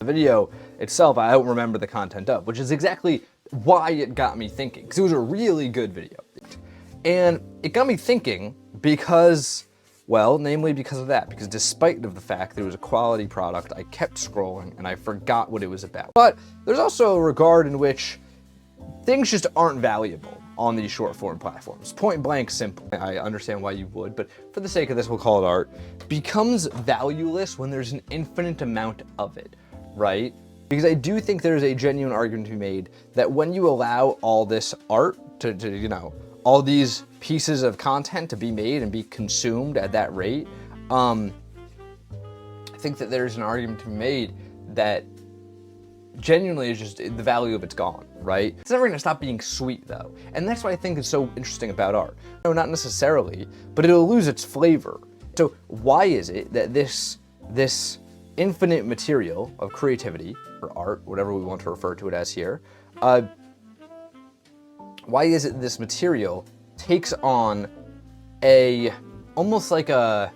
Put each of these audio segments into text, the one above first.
The video itself, I don't remember the content of, which is exactly why it got me thinking, because it was a really good video. And it got me thinking because, well, namely because of that, because despite of the fact that it was a quality product, I kept scrolling and I forgot what it was about. But there's also a regard in which things just aren't valuable on these short form platforms. Point blank simple. I understand why you would, but for the sake of this, we'll call it art. Becomes valueless when there's an infinite amount of it, right? Because I do think there's a genuine argument to be made that when you allow all this art to you know, all these pieces of content to be made and be consumed at that rate, I think that there's an argument to be made that genuinely is just the value of it's gone, right? It's never gonna stop being sweet though. And that's what I think is so interesting about art. No, not necessarily, but it'll lose its flavor. So why is it that this infinite material of creativity or art, whatever we want to refer to it as here, why is it this material takes on almost like a,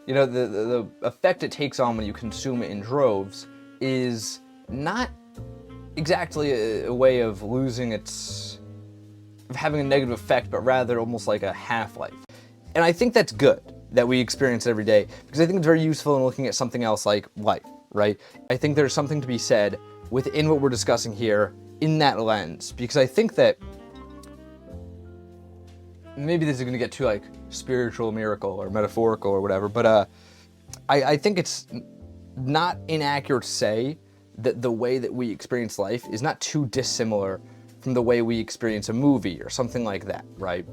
you know, the effect it takes on when you consume it in droves is not exactly a way of losing of having a negative effect, but rather almost like a half-life. And I think that's good that we experience it every day, because I think it's very useful in looking at something else like life, right? I think there's something to be said within what we're discussing here in that lens, because I think that maybe this is going to get too like spiritual miracle or metaphorical or whatever, but I think it's not inaccurate to say that the way that we experience life is not too dissimilar from the way we experience a movie or something like that, right?